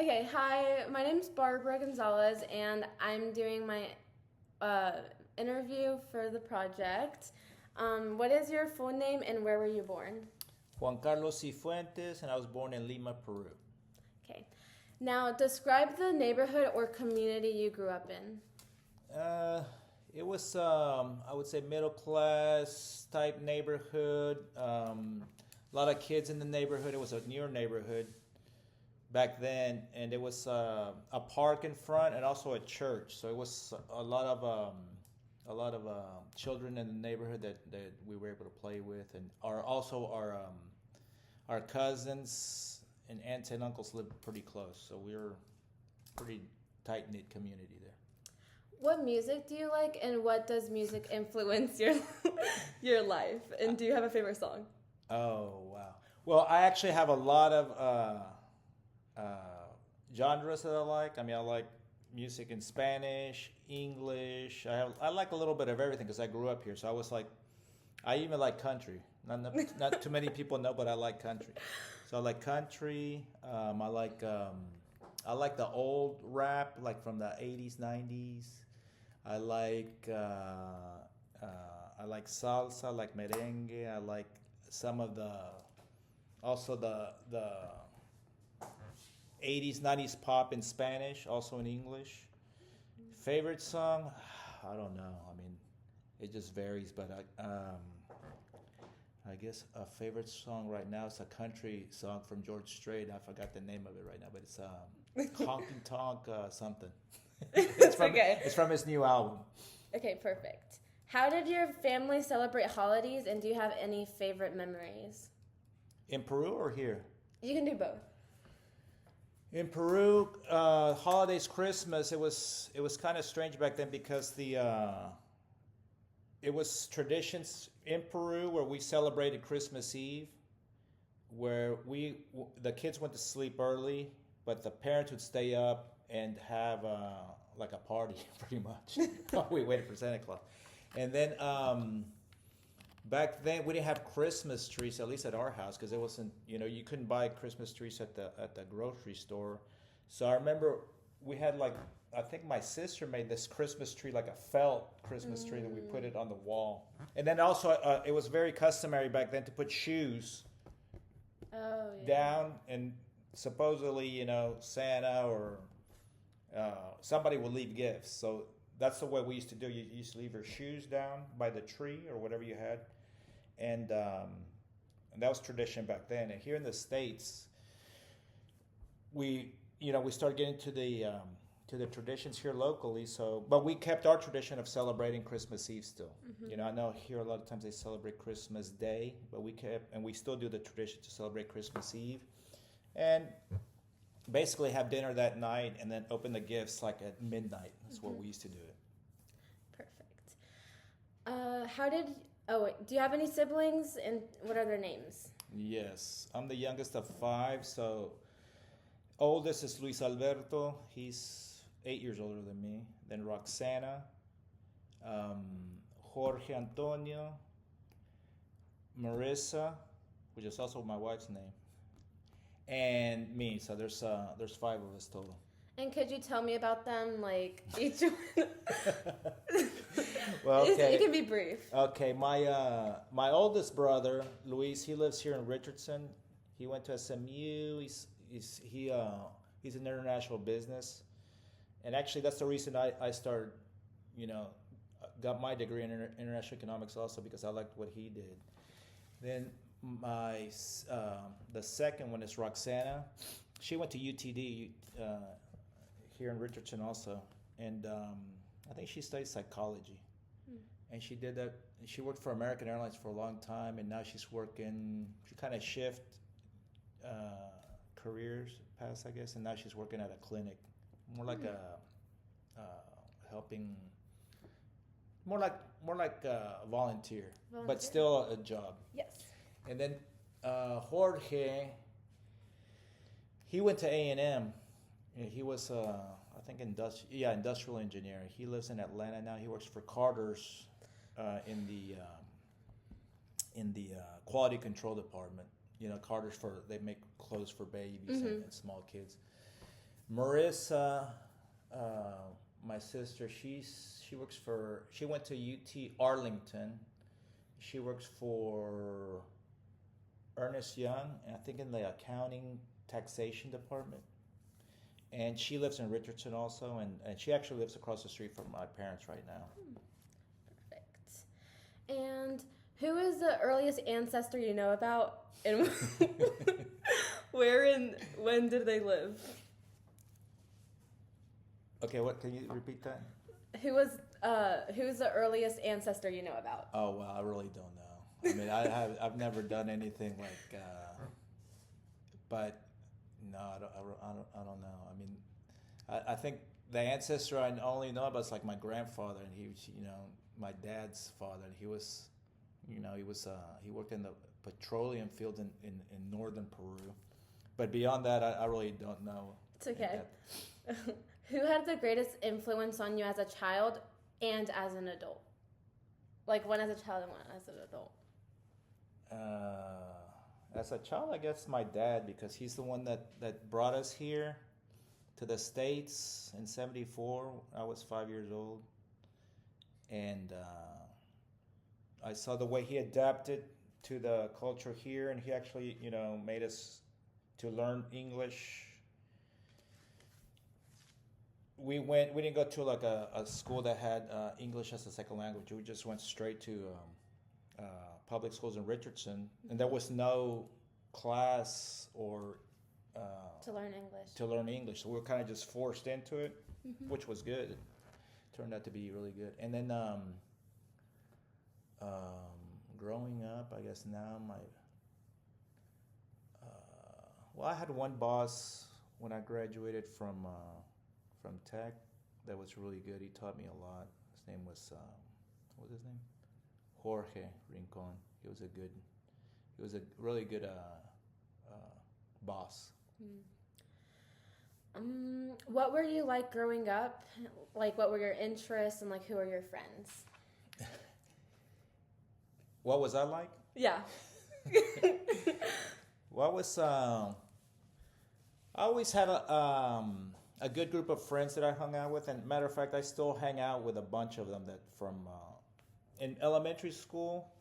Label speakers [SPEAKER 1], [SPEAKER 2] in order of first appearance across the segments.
[SPEAKER 1] Okay, hi, my name's Barbara Gonzalez, and I'm doing my uh, interview for the project. What is your full name and where were you born?
[SPEAKER 2] Juan Carlos Cifuentes, and I was born in Lima, Peru.
[SPEAKER 1] Okay, now describe the neighborhood or community you grew up in.
[SPEAKER 2] Uh, it was, I would say, middle class type neighborhood. A lot of kids in the neighborhood. It was a newer neighborhood back then, and there was a park in front and also a church. So it was a lot of children in the neighborhood that we were able to play with, and our cousins and aunts and uncles lived pretty close. So we were pretty tight knit community there.
[SPEAKER 1] What music do you like, and what does music influence your your life? And do you have a favorite song?
[SPEAKER 2] Oh wow! Well, I actually have a lot of uh, genres that I like. I mean, I like music in Spanish, English. I like a little bit of everything because I grew up here. So I even like country. Not too many people know, but I like country. So I like country. I like the old rap, like from the '80s, '90s. I like uh, I like salsa, I like merengue. I like some of the also the '80s, '90s pop in Spanish, also in English. Favorite song? I don't know. I mean, it just varies. But I guess a favorite song right now is a country song from George Strait. I forgot the name of it right now, but it's Honky Tonk something.
[SPEAKER 1] It's okay.
[SPEAKER 2] It's from his new album.
[SPEAKER 1] Okay, perfect. How did your family celebrate holidays, and do you have any favorite memories?
[SPEAKER 2] In Peru or here?
[SPEAKER 1] You can do both.
[SPEAKER 2] In Peru, holidays, Christmas. It was kind of strange back then because it was traditions in Peru where we celebrated Christmas Eve, where the kids went to sleep early, but the parents would stay up and have like a party pretty much. We waited for Santa Claus, and then back then we didn't have Christmas trees, at least at our house, because it wasn't, you couldn't buy Christmas trees at the grocery store. So I remember we had, like, I think my sister made this Christmas tree, like a felt Christmas tree, that we put it on the wall. And then also it was very customary back then to put shoes
[SPEAKER 1] Oh, yeah.
[SPEAKER 2] down, and supposedly, Santa or somebody would leave gifts. So that's the way we used to do. You used to leave your shoes down by the tree or whatever you had, and that was tradition back then. And here in the States, we started getting to the traditions here locally. So, but we kept our tradition of celebrating Christmas Eve still. I know here a lot of times they celebrate Christmas Day, but we still do the tradition to celebrate Christmas Eve, and basically have dinner that night and then open the gifts like at midnight. That's what we used to do it.
[SPEAKER 1] Perfect. Do you have any siblings, and what are their names?
[SPEAKER 2] Yes, I'm the youngest of five. So oldest is Luis Alberto. He's 8 years older than me. Then Roxana, um, Jorge Antonio, Marissa, which is also my wife's name, and me. So there's five of us total.
[SPEAKER 1] And could you tell me about them, like each one?
[SPEAKER 2] Well, okay.
[SPEAKER 1] It can be brief.
[SPEAKER 2] Okay, my oldest brother Luis, he lives here in Richardson. He went to SMU. He's in international business, and actually that's the reason I started, got my degree in international economics also, because I liked what he did. Then the second one is Roxana. She went to UTD here in Richardson also, and I think she studied psychology. And she did that. She worked for American Airlines for a long time, and now she's working. She kind of shift careers past, I guess, and now she's working at a clinic, more like helping, more like a volunteer, but still a job.
[SPEAKER 1] Yes.
[SPEAKER 2] And then Jorge, he went to A&M. He was, I think, industrial engineer. He lives in Atlanta now. He works for Carter's in the quality control department. Carter's, they make clothes for babies and small kids. Marissa, my sister, she went to UT Arlington. She works for Ernest Young, I think in the accounting taxation department. And she lives in Richardson also, and she actually lives across the street from my parents right now.
[SPEAKER 1] Perfect. And who is the earliest ancestor you know about, and where and when did they live?
[SPEAKER 2] Okay, what can you repeat that?
[SPEAKER 1] Who's the earliest ancestor you know about?
[SPEAKER 2] Oh well, I really don't know. I mean, I've never done anything like, but no, I don't know. I mean, I think the ancestor I only know about is like my grandfather, and my dad's father, and he worked in the petroleum fields in northern Peru. But beyond that, I really don't know.
[SPEAKER 1] It's okay. Who had the greatest influence on you as a child and as an adult? Like one as a child and one as an adult.
[SPEAKER 2] As a child, I guess my dad, because he's the one that brought us here to the States in '74. I was 5 years old. And I saw the way he adapted to the culture here, and he actually, made us to learn English. We didn't go to like a school that had English as a second language. We just went straight to public schools in Richardson, and there was no class or
[SPEAKER 1] to learn English.
[SPEAKER 2] So we were kind of just forced into it, which was good. It turned out to be really good. And then growing up, I guess now I had one boss when I graduated from Tech that was really good. He taught me a lot. His name was what was his name? Jorge Rincon. He was a really good boss.
[SPEAKER 1] What were you like growing up? Like, what were your interests and like who are your friends?
[SPEAKER 2] What was I like?
[SPEAKER 1] Yeah.
[SPEAKER 2] I always had a good group of friends that I hung out with, and matter of fact, I still hang out with a bunch of them that from in elementary school.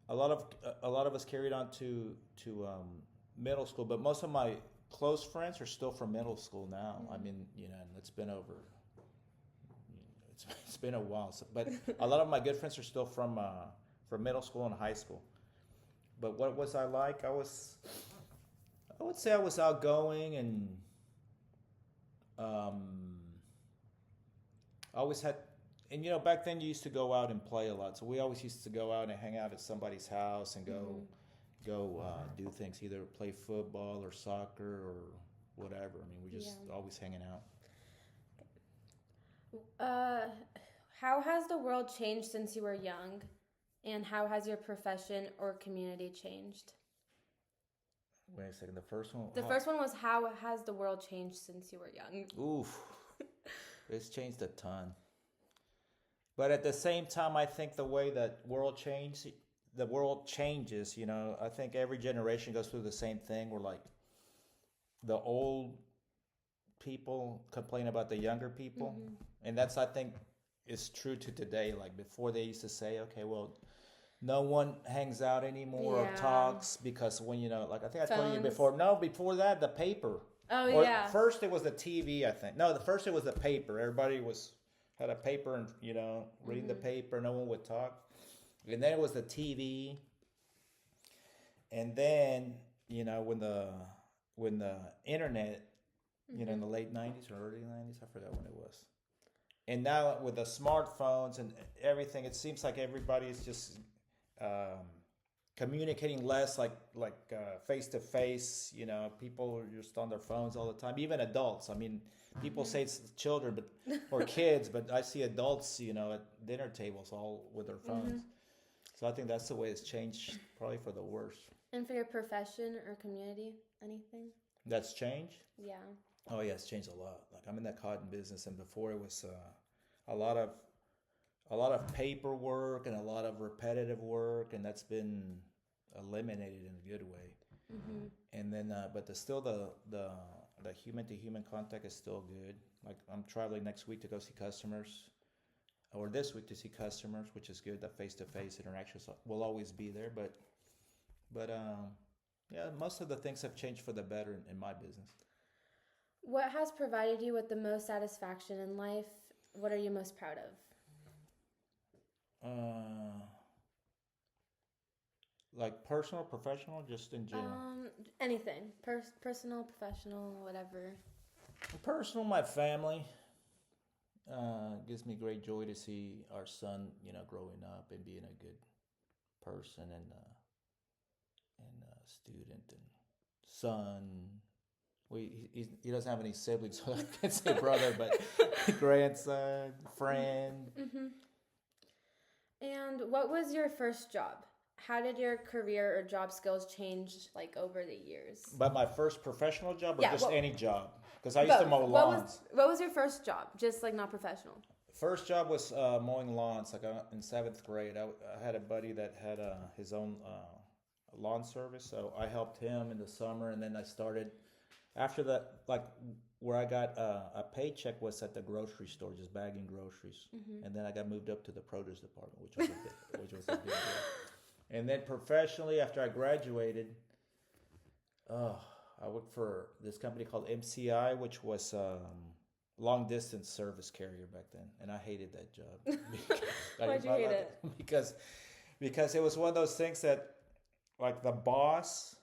[SPEAKER 2] A lot of us carried on to middle school, but most of my close friends are still from middle school now. I mean, it's been over. It's been a while, but a lot of my good friends are still from middle school and high school. But what was I like? I would say I was outgoing, and I always had, and back then you used to go out and play a lot. So we always used to go out and hang out at somebody's house and go do things, either play football or soccer or whatever. I mean, we just always hanging out.
[SPEAKER 1] How has the world changed since you were young, and how has your profession or community changed?
[SPEAKER 2] Wait a second. The first one.
[SPEAKER 1] The first one was, how has the world changed since you were young?
[SPEAKER 2] Oof, it's changed a ton. But at the same time, I think the way that the world changes. I think every generation goes through the same thing. Where like the old people complain about the younger people, and that's, I think, is true to today. Like before, they used to say, okay, well, no one hangs out anymore or talks because when like I think I told you before. No, before that, the paper.
[SPEAKER 1] Oh, yeah.
[SPEAKER 2] First it was the TV, I think. No, first it was the paper. Everybody had a paper and reading the paper. No one would talk. And then it was the TV. And then when the internet, in the late '90s or early '90s, I forgot when it was. And now with the smartphones and everything, it seems like everybody is just communicating less, like face to face. People are just on their phones all the time. Even adults. I mean, people say it's children, or kids, but I see adults, at dinner tables all with their phones. So I think that's the way it's changed, probably for the worse.
[SPEAKER 1] And for your profession or community, anything?
[SPEAKER 2] That's changed?
[SPEAKER 1] Yeah.
[SPEAKER 2] Oh yeah, it's changed a lot. Like I'm in the cotton business, and before it was a lot of paperwork and a lot of repetitive work, and that's been eliminated in a good way. And then, but still the the human to human contact is still good. Like I'm traveling next week to go see customers, or this week to see customers, which is good. That face to face interaction will always be there, but yeah, most of the things have changed for the better in my business.
[SPEAKER 1] What has provided you with the most satisfaction in life? What are you most proud of?
[SPEAKER 2] Like personal, professional, just in general.
[SPEAKER 1] Anything. Personal, professional, whatever.
[SPEAKER 2] Personal, my family. Gives me great joy to see our son, growing up and being a good person and student and son. He doesn't have any siblings, so I can't say brother, but grandson, friend.
[SPEAKER 1] Mm-hmm. And what was your first job? How did your career or job skills change like over the years?
[SPEAKER 2] But my first professional job, or just any job? Because I used
[SPEAKER 1] both.
[SPEAKER 2] to mow lawns.
[SPEAKER 1] What was your first job? Just like not professional.
[SPEAKER 2] First job was mowing lawns. Like in 7th grade, I had a buddy that had his own lawn service, so I helped him in the summer, and then I started. After that, like where I got a paycheck was at the grocery store, just bagging groceries, and then I got moved up to the produce department, which was a big deal. And then professionally, after I graduated, I worked for this company called MCI, which was long distance service carrier back then, and I hated that job.
[SPEAKER 1] Why'd you hate it?
[SPEAKER 2] Because it was one of those things that, like the boss,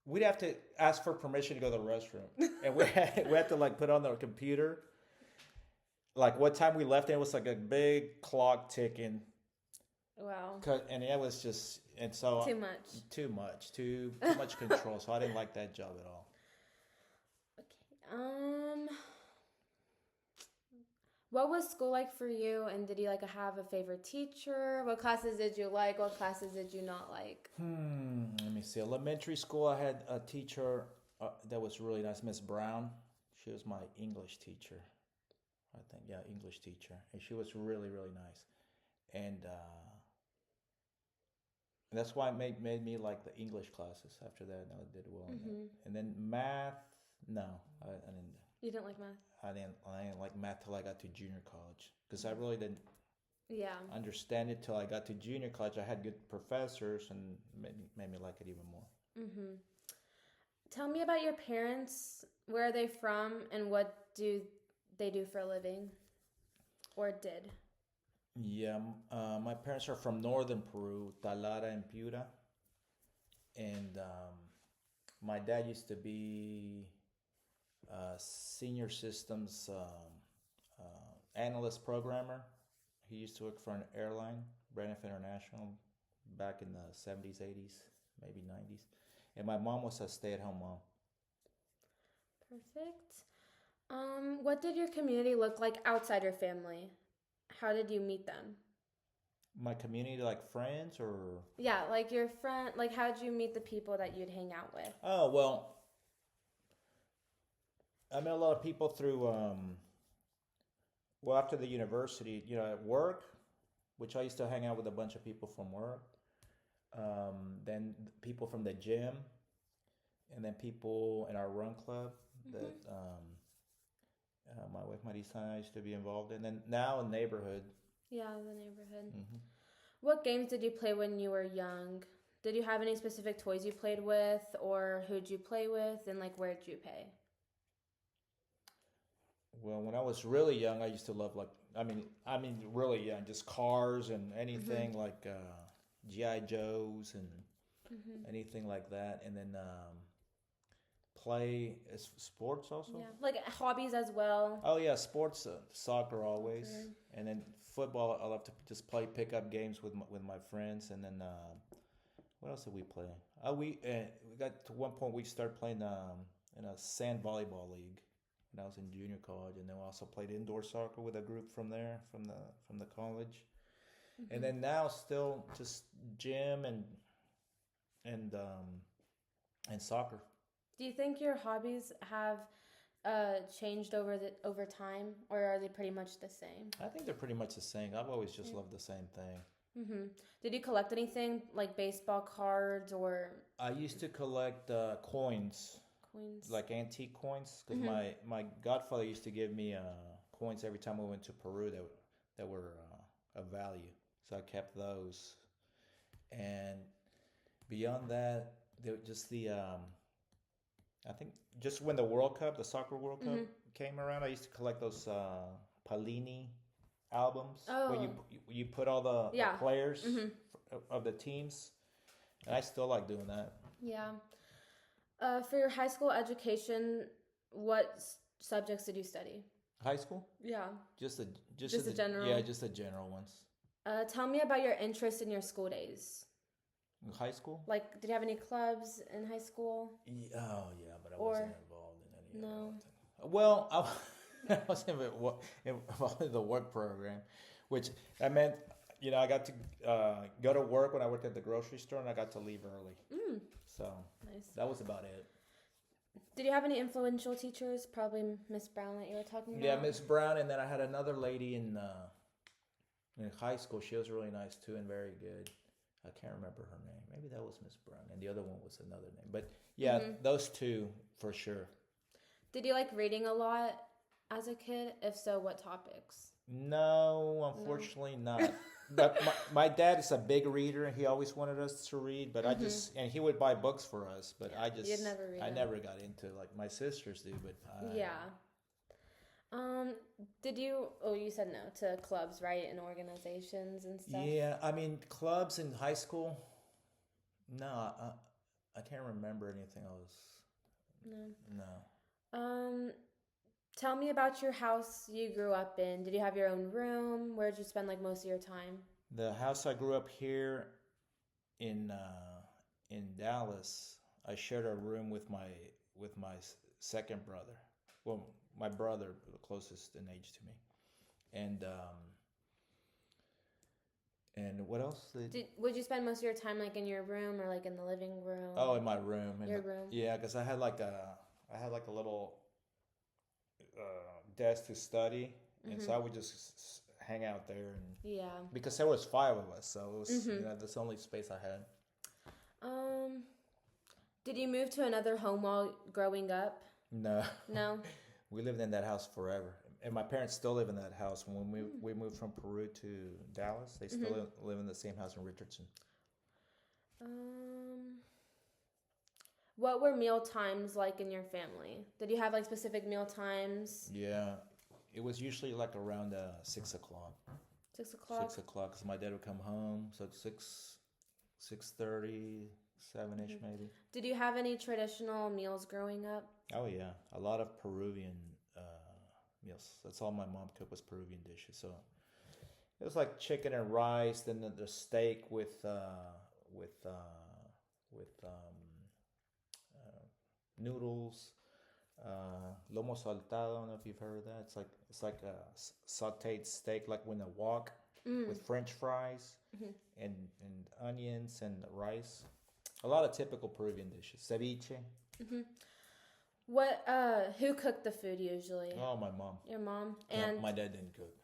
[SPEAKER 2] we'd have to ask for permission to go to the restroom, and we had to like put on the computer, like what time we left, and it was like a big clock ticking.
[SPEAKER 1] Wow.
[SPEAKER 2] And it was just, and so too much control. So I didn't like that job at all.
[SPEAKER 1] Okay. What was school like for you? And did you have a favorite teacher? What classes did you like? What classes did you not like?
[SPEAKER 2] Let me see. Elementary school, I had a teacher that was really nice, Miss Brown. She was my English teacher, I think. Yeah, English teacher, and she was really, really nice. And that's why it made me like the English classes. After that, I did well. And then math, no, I didn't.
[SPEAKER 1] You didn't like math?
[SPEAKER 2] I didn't like math till I got to junior college, because I really didn't understand it till I got to junior college. I had good professors, and made me like it even more.
[SPEAKER 1] Tell me about your parents. Where are they from, and what do they do for a living, or did?
[SPEAKER 2] Yeah, my parents are from northern Peru, Talara and Piura, and my dad used to be senior systems analyst programmer. He used to work for an airline, Braniff International, back in the 70s, 80s, maybe 90s. And my mom was a stay-at-home mom.
[SPEAKER 1] Perfect. What did your community look like outside your family? How did you meet them?
[SPEAKER 2] My community, like friends, or?
[SPEAKER 1] Yeah, like your friend. Like, how did you meet the people that you'd hang out with?
[SPEAKER 2] Oh, well, I met a lot of people through, after the university, at work, which I used to hang out with a bunch of people from work. Then people from the gym, and then people in our run club that my wife Marisa and I used to be involved in. And then now in neighborhood.
[SPEAKER 1] Yeah, the neighborhood. What games did you play when you were young? Did you have any specific toys you played with, or who'd you play with, and where'd you play?
[SPEAKER 2] Well, when I was really young, I used to love really young, just cars and anything like G.I. Joes and anything like that. And then play sports also.
[SPEAKER 1] Yeah, like hobbies as well.
[SPEAKER 2] Oh yeah, sports, soccer always, and then football. I love to just play pickup games with my friends. And then what else did we play? We got to one point we started playing in a sand volleyball league when I was in junior college, and then we also played indoor soccer with a group from there from the college. And then now still just gym and soccer.
[SPEAKER 1] Do you think your hobbies have changed over time, or are they pretty much the same?
[SPEAKER 2] I think they're pretty much the same. I've always just loved the same thing.
[SPEAKER 1] Did you collect anything like baseball cards or?
[SPEAKER 2] I used to collect coins.
[SPEAKER 1] coins.
[SPEAKER 2] like antique coins, because
[SPEAKER 1] Mhm.
[SPEAKER 2] my godfather used to give me coins every time we went to Peru that were of value. So I kept those, and beyond that, there just the I think just when the World Cup, the soccer World Cup
[SPEAKER 1] Mhm.
[SPEAKER 2] came around, I used to collect those Palini albums where
[SPEAKER 1] Oh.
[SPEAKER 2] you put all the
[SPEAKER 1] Yeah.
[SPEAKER 2] players
[SPEAKER 1] Mhm.
[SPEAKER 2] of the teams, and I still like doing that.
[SPEAKER 1] Yeah. For your high school education, what subjects did you study?
[SPEAKER 2] High school,
[SPEAKER 1] Yeah.
[SPEAKER 2] just the
[SPEAKER 1] Just a general.
[SPEAKER 2] yeah, just the general ones.
[SPEAKER 1] Tell me about your interest in your school days.
[SPEAKER 2] In high school,
[SPEAKER 1] Like, did you have any clubs in high school?
[SPEAKER 2] oh yeah, but I
[SPEAKER 1] Or
[SPEAKER 2] wasn't involved in any
[SPEAKER 1] no?
[SPEAKER 2] of that. Well, I wasn't involved in the work program, which I meant, I got to go to work when I worked at the grocery store, and I got to leave early.
[SPEAKER 1] Mm,
[SPEAKER 2] So
[SPEAKER 1] nice.
[SPEAKER 2] that was about it.
[SPEAKER 1] Did you have any influential teachers? Probably Miss Brown that you were talking about.
[SPEAKER 2] Yeah, Miss Brown, and then I had another lady in high school. She was really nice too and very good. I can't remember her name. Maybe that was Miss Brown, and the other one was another name. But yeah, those two for sure.
[SPEAKER 1] Did you like reading a lot as a kid? If so, what topics?
[SPEAKER 2] No, unfortunately not. But my dad is a big reader, and he always wanted us to read. But and he would buy books for us. But
[SPEAKER 1] Yeah, you'd never read
[SPEAKER 2] I
[SPEAKER 1] them.
[SPEAKER 2] never got into it like my sisters do. But
[SPEAKER 1] Yeah. Did you? Oh, you said no to clubs, right, and organizations and stuff.
[SPEAKER 2] yeah, I mean clubs in high school. No, I can't remember anything else.
[SPEAKER 1] No.
[SPEAKER 2] No.
[SPEAKER 1] Tell me about your house you grew up in. Did you have your own room? Where did you spend like most of your time?
[SPEAKER 2] The house I grew up here in Dallas, I shared a room with my second brother. Well, my brother, the closest in age to me, and what else?
[SPEAKER 1] Would you spend most of your time like in your room or like in the living room?
[SPEAKER 2] Oh, in my room.
[SPEAKER 1] Your room.
[SPEAKER 2] Yeah, because I had like a little desk to study, and so I would just hang out there, and
[SPEAKER 1] Yeah.
[SPEAKER 2] because there was 5 of us, so it was that's the only space I had.
[SPEAKER 1] Did you move to another home while growing up?
[SPEAKER 2] No.
[SPEAKER 1] No.
[SPEAKER 2] We lived in that house forever, and my parents still live in that house. When we moved from Peru to Dallas, they still live in the same house in Richardson.
[SPEAKER 1] What were meal times like in your family? Did you have like specific meal times?
[SPEAKER 2] Yeah, it was usually like around 6 o'clock.
[SPEAKER 1] 6 o'clock.
[SPEAKER 2] 6 o'clock, because my dad would come home, so it's 6:30, 7ish maybe.
[SPEAKER 1] Did you have any traditional meals growing up?
[SPEAKER 2] Oh yeah, a lot of Peruvian meals. That's all my mom cooked was Peruvian dishes. So it was like chicken and rice, then the steak with noodles, lomo saltado. I don't know if you've heard of that. It's like a sautéed steak, like with a wok with French fries and onions and rice. A lot of typical Peruvian dishes. Ceviche.
[SPEAKER 1] What? Who cooked the food usually?
[SPEAKER 2] Oh, my mom.
[SPEAKER 1] Your mom.
[SPEAKER 2] Yeah,
[SPEAKER 1] And
[SPEAKER 2] my dad didn't cook.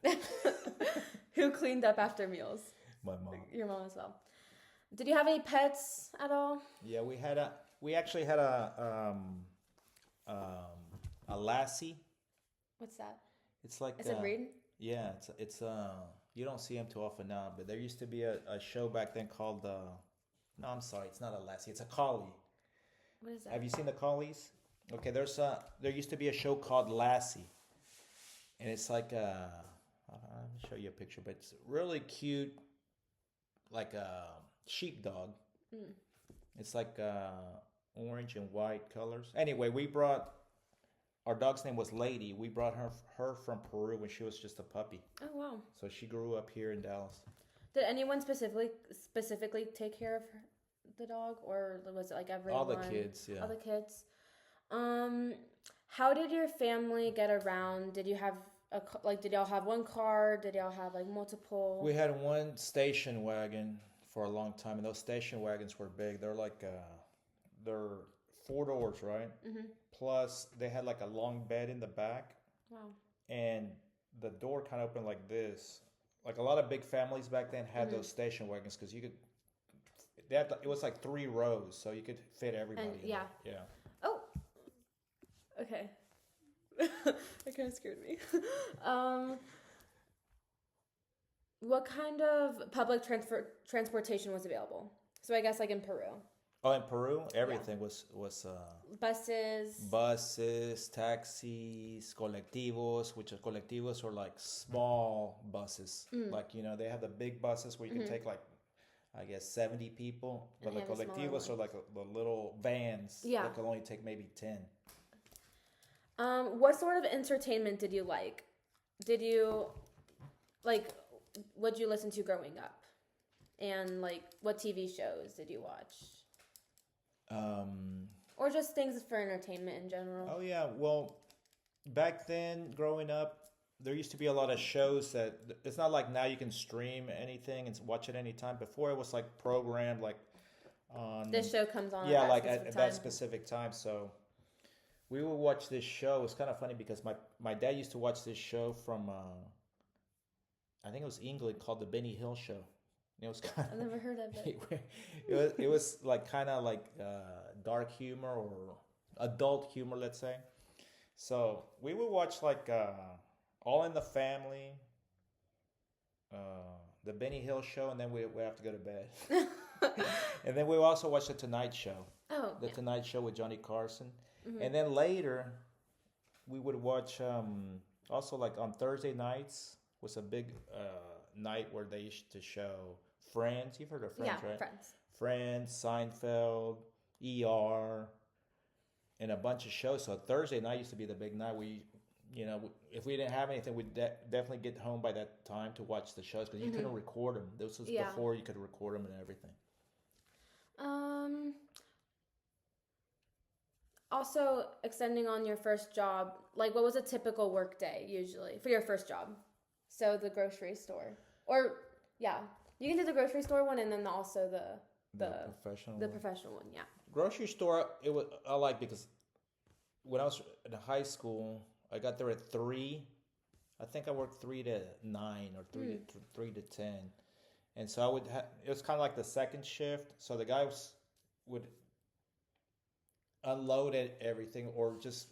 [SPEAKER 1] who cleaned up after meals?
[SPEAKER 2] My mom.
[SPEAKER 1] Your mom as well. Did you have any pets at all?
[SPEAKER 2] Yeah, we actually had a lassie.
[SPEAKER 1] What's that?
[SPEAKER 2] It's like
[SPEAKER 1] Is it breed?
[SPEAKER 2] yeah, it's you don't see them too often now, but there used to be a show back then called no, I'm sorry, it's not a lassie, it's a collie.
[SPEAKER 1] What is that?
[SPEAKER 2] Have you seen the collies? Okay, there used to be a show called Lassie, and it's like let me show you a picture, but it's really cute, like a sheepdog. It's like orange and white colors. Anyway, our dog's name was Lady. We brought her from Peru when she was just a puppy.
[SPEAKER 1] Oh wow.
[SPEAKER 2] So she grew up here in Dallas.
[SPEAKER 1] Did anyone specifically take care of the dog, or was it like everyone?
[SPEAKER 2] All the kids, yeah.
[SPEAKER 1] All the kids. How did your family get around? Did you have did y'all have one car? Did y'all have like multiple?
[SPEAKER 2] We had one station wagon for a long time, and those station wagons were big. They're like they're 4 doors, right? Plus they had like a long bed in the back.
[SPEAKER 1] Wow.
[SPEAKER 2] And the door kind of opened like this. Like a lot of big families back then had those station wagons because you could. It was like 3 rows, so you could fit everybody.
[SPEAKER 1] And,
[SPEAKER 2] in
[SPEAKER 1] yeah.
[SPEAKER 2] there. Yeah.
[SPEAKER 1] Oh, Okay. That kind of scared me. um, what kind of public transportation was available? So I guess like in Peru.
[SPEAKER 2] Oh, in Peru, everything was
[SPEAKER 1] Buses.
[SPEAKER 2] buses, taxis, colectivos, which are colectivos are like small buses. Like, you know, they have the big buses where you can take like, I guess, 70 people, but
[SPEAKER 1] And
[SPEAKER 2] the
[SPEAKER 1] they have the smaller
[SPEAKER 2] colectivos are like the little vans
[SPEAKER 1] Yeah.
[SPEAKER 2] that can only take maybe 10.
[SPEAKER 1] What sort of entertainment did you like? Did you like what did you listen to growing up? And like what TV shows did you watch? Or just things for entertainment in general?
[SPEAKER 2] Oh, yeah. Well, back then, growing up, there used to be a lot of shows that it's not like now you can stream anything and watch it anytime. Before it was like programmed, like on
[SPEAKER 1] This show comes on
[SPEAKER 2] yeah,
[SPEAKER 1] at that
[SPEAKER 2] like
[SPEAKER 1] specific
[SPEAKER 2] at
[SPEAKER 1] time.
[SPEAKER 2] that specific time. So we would watch this show. It's kind of funny because my dad used to watch this show from I think it was England called the Benny Hill Show. It was kind
[SPEAKER 1] I've never heard of it.
[SPEAKER 2] it was like kind of like dark humor or adult humor, let's say. So we would watch like All in the Family, the Benny Hill Show, and then we have to go to bed. And then we also watch the Tonight Show,
[SPEAKER 1] Oh,
[SPEAKER 2] the
[SPEAKER 1] yeah.
[SPEAKER 2] Tonight Show with Johnny Carson.
[SPEAKER 1] Mhm.
[SPEAKER 2] And then later we would watch also like on Thursday nights was a big night where they used to show Friends. You've heard of Friends,
[SPEAKER 1] Yeah,
[SPEAKER 2] right?
[SPEAKER 1] Friends.
[SPEAKER 2] Friends, Seinfeld, ER, and a bunch of shows. So Thursday night used to be the big night. You know, if we didn't have anything, we'd definitely get home by that time to watch the shows because you couldn't record them. This was
[SPEAKER 1] Yeah.
[SPEAKER 2] before you could record them and everything.
[SPEAKER 1] Also, extending on your first job, like what was a typical work day usually for your first job? So the grocery store, or yeah, you can do the grocery store one and then also the
[SPEAKER 2] Professional.
[SPEAKER 1] the
[SPEAKER 2] one.
[SPEAKER 1] professional one. Yeah.
[SPEAKER 2] Grocery store, it was I like because when I was in high school, I got there at 3. I think I worked 3 to 9 or 3 to 10, and so I would. It was kind of like the second shift. So the guy would unload everything or just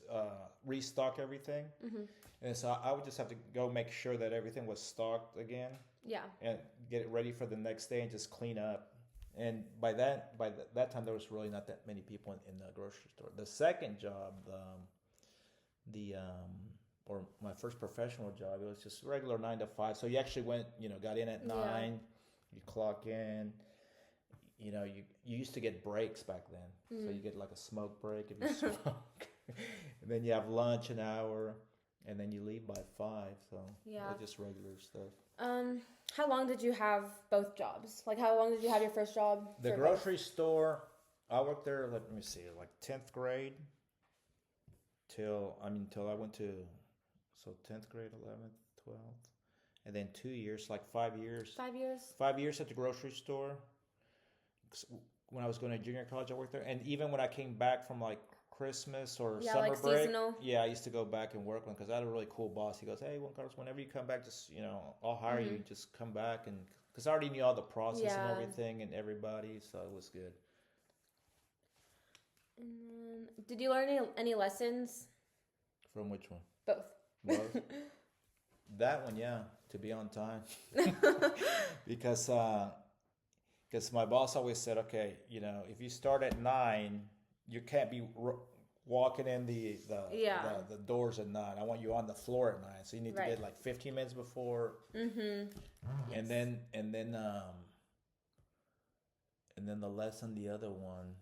[SPEAKER 2] restock everything, and so I would just have to go make sure that everything was stocked again
[SPEAKER 1] Yeah.
[SPEAKER 2] and get it ready for the next day and just clean up. And by that time, there was really not that many people in the grocery store. The second job, or my first professional job, it was just regular 9 to 5. So you actually went, got in at 9, you clock in. You used to get breaks back then. So you get like a smoke break if you smoke. And then you have lunch an hour, and then you leave by 5. So
[SPEAKER 1] Yeah.
[SPEAKER 2] just regular stuff.
[SPEAKER 1] How long did you have both jobs? Like, how long did you have your first job?
[SPEAKER 2] The
[SPEAKER 1] for
[SPEAKER 2] grocery store, I worked there, let me see, like 10th grade till I went to, 10th grade, 11th, 12th, and then 2 years, like 5 years.
[SPEAKER 1] both? 5 years.
[SPEAKER 2] 5 years at the grocery store. When I was going to junior college, I worked there. And even when I came back from like Christmas or
[SPEAKER 1] Yeah,
[SPEAKER 2] summer
[SPEAKER 1] like
[SPEAKER 2] break,
[SPEAKER 1] seasonal.
[SPEAKER 2] yeah, I used to go back and work one because I had a really cool boss. He goes, "Hey, Juan Carlos, whenever you come back, just I'll hire you. Just come back." And because I already knew all the process and
[SPEAKER 1] Yeah.
[SPEAKER 2] everything and everybody, so it was good.
[SPEAKER 1] And then, did you learn any lessons?
[SPEAKER 2] From which one?
[SPEAKER 1] Both.
[SPEAKER 2] Both. That one, yeah, to be on time, because my boss always said, okay, if you start at 9, you can't be walking in the doors at 9. I want you on the floor at 9, so you need to
[SPEAKER 1] Right.
[SPEAKER 2] get like 15 minutes before. And then the lesson, the other one,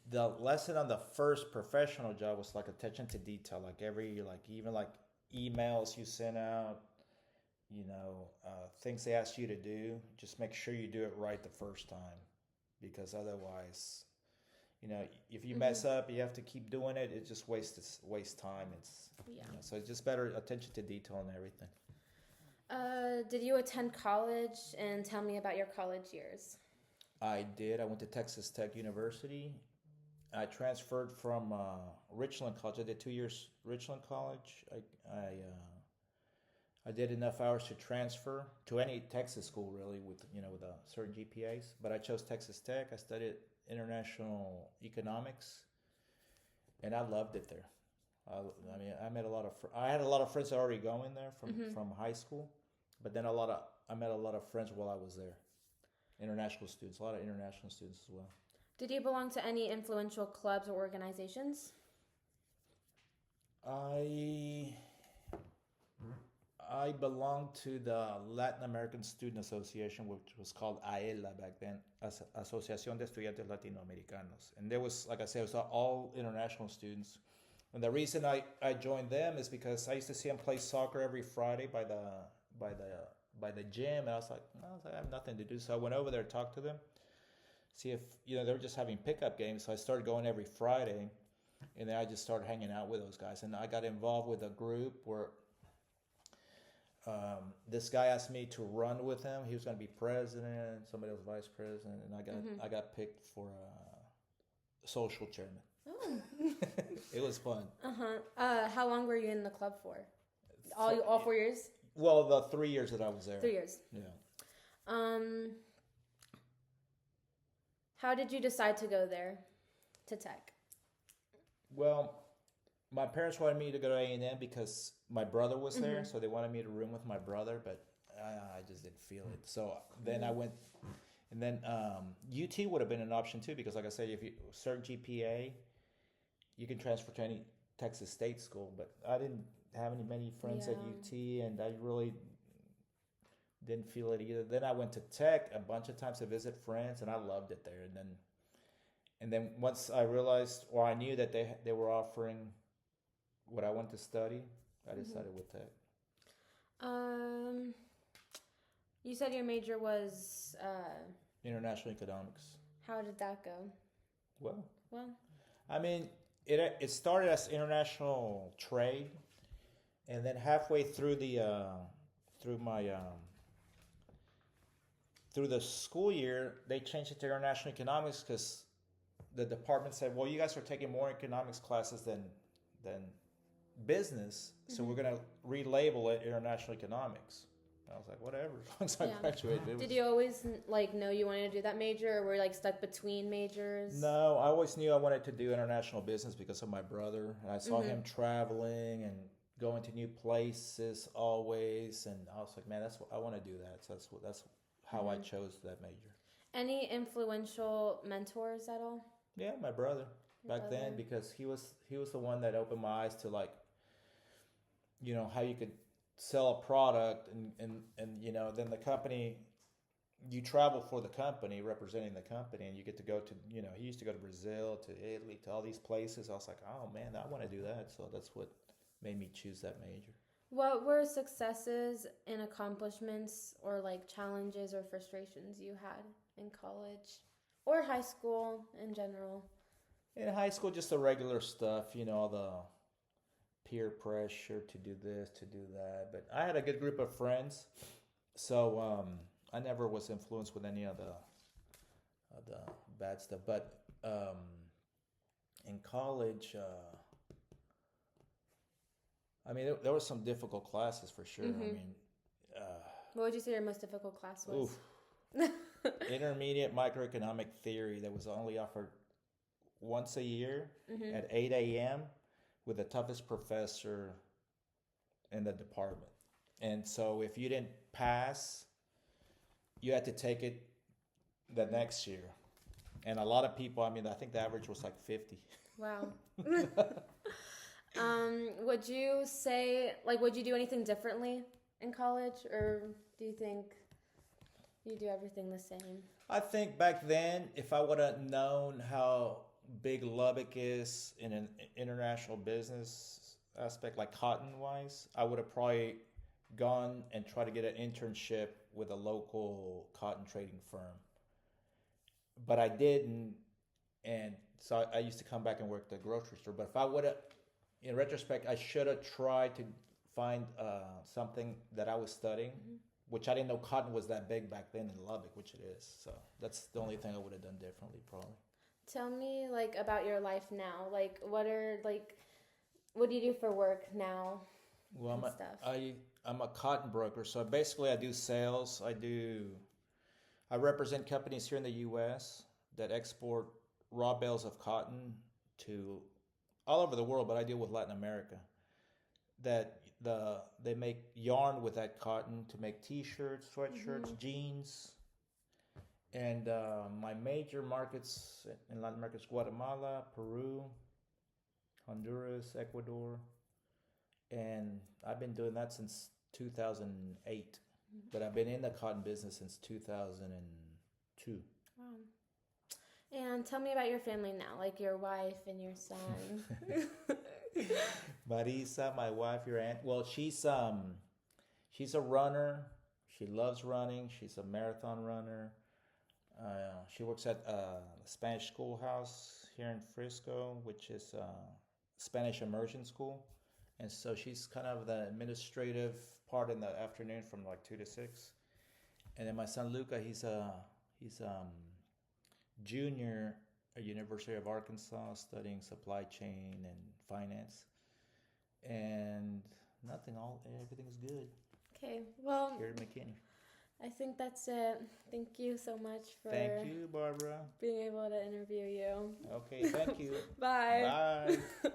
[SPEAKER 2] the lesson on the first professional job was like attention to detail, like even like emails you sent out, things they asked you to do, just make sure you do it right the first time, because otherwise, if you mess up, you have to keep doing it. It just wastes time. So it's just better attention to detail and everything.
[SPEAKER 1] Did you attend college? And tell me about your college years.
[SPEAKER 2] I did. I went to Texas Tech University. I transferred from Richland College. I did 2 years Richland College. I did enough hours to transfer to any Texas school really with certain GPAs. But I chose Texas Tech. I studied international economics, and I loved it there. I mean, I met a lot of. I had a lot of friends already going there from high school, but then I met a lot of friends while I was there. International students, a lot of international students as well.
[SPEAKER 1] Did you belong to any influential clubs or organizations?
[SPEAKER 2] I I belonged to the Latin American Student Association, which was called AELA back then, Asociación de Estudiantes Latinoamericanos. And there was, like I said, it was all international students. And the reason I joined them is because I used to see them play soccer every Friday by the gym, and I was like, I have nothing to do. So I went over there to talk to them, see if they were just having pickup games. So I started going every Friday, and then I just started hanging out with those guys. And I got involved with a group where this guy asked me to run with him. He was going to be president, somebody else vice president, and I got picked for social chairman.
[SPEAKER 1] Oh.
[SPEAKER 2] It was fun.
[SPEAKER 1] How long were you in the club for? All 4 years?
[SPEAKER 2] Well, the 3 years that I was there.
[SPEAKER 1] 3 years.
[SPEAKER 2] Yeah.
[SPEAKER 1] How did you decide to go there, to Tech?
[SPEAKER 2] Well, my parents wanted me to go to A&M because my brother was there, so they wanted me to room with my brother, but I just didn't feel it. So then I went, and then UT would have been an option too, because like I said, if you certain GPA, you can transfer to any Texas State school, but I didn't have many friends at UT, and I really didn't feel it either. Then I went to Tech a bunch of times to visit friends, and I loved it there. And then once I realized, or I knew that they were offering what I wanted to study, I decided with Tech.
[SPEAKER 1] You said your major was
[SPEAKER 2] International economics.
[SPEAKER 1] How did that go?
[SPEAKER 2] Well,
[SPEAKER 1] I
[SPEAKER 2] mean, it started as international trade, and then halfway through through the school year, they changed it to international economics because the department said, "Well, you guys are taking more economics classes than business, so we're going to relabel it international economics." I was like, whatever, once I graduated.
[SPEAKER 1] Did you always know you wanted to do that major, or were you stuck between majors?
[SPEAKER 2] No, I always knew I wanted to do international business because of my brother, and I saw him traveling and going to new places always, and I was like, man, I want to do that. So that's how I chose that major. Any
[SPEAKER 1] influential mentors at all?
[SPEAKER 2] Yeah, my brother back then, because he was the one that opened my eyes to how you could sell a product and then the company, you travel for the company, representing the company, and you get to go to, he used to go to Brazil, to Italy, to all these places. I was like, oh man, I want to do that. So that's what made me choose that major.
[SPEAKER 1] What were successes and accomplishments or challenges or frustrations you had in college or high school in general?
[SPEAKER 2] In high school, just the regular stuff, all the peer pressure to do this, to do that. But I had a good group of friends, so I never was influenced with any of the bad stuff. But in college, there were some difficult classes for sure.
[SPEAKER 1] What would you say your most difficult class was?
[SPEAKER 2] Intermediate microeconomic theory that was only offered once a year at 8 a.m. with the toughest professor in the department. And so if you didn't pass, you had to take it the next year. And a lot of people, I think the average was 50.
[SPEAKER 1] Wow. Would you say, would you do anything differently in college, or do you think you do everything the same?
[SPEAKER 2] I think back then, if I would have known how big Lubbock is in an international business aspect, cotton-wise, I would have probably gone and tried to get an internship with a local cotton trading firm. But I didn't, and so I used to come back and work at the grocery store. But if I would have, in retrospect, I should have tried to find something that I was studying, which I didn't know cotton was that big back then in Lubbock, which it is. So that's the only thing I would have done differently, probably.
[SPEAKER 1] Tell me about your life now. What do you do for work now?
[SPEAKER 2] Well, I'm a cotton broker. So basically I do sales. I represent companies here in the U.S. that export raw bales of cotton to all over the world, but I deal with Latin America. That they make yarn with that cotton to make T-shirts, sweatshirts, jeans, and my major markets in Latin America is Guatemala, Peru, Honduras, Ecuador, and I've been doing that since 2008. But I've been in the cotton business since 2002.
[SPEAKER 1] Wow. And tell me about your family now, like your wife and your son.
[SPEAKER 2] Marisa, my wife, your aunt. Well, she's a runner. She loves running. She's a marathon runner. She works at the Spanish schoolhouse here in Frisco, which is Spanish immersion school, and so she's kind of the administrative part in the afternoon from like 2 to 6. And then my son Luca, he's junior at University of Arkansas studying supply chain and finance. And everything's good
[SPEAKER 1] Okay, well,
[SPEAKER 2] here at McKinney.
[SPEAKER 1] I think that's it. Thank you so much for
[SPEAKER 2] Thank you, Barbara.
[SPEAKER 1] being able to interview you.
[SPEAKER 2] Okay, thank you.
[SPEAKER 1] Bye.
[SPEAKER 2] Bye.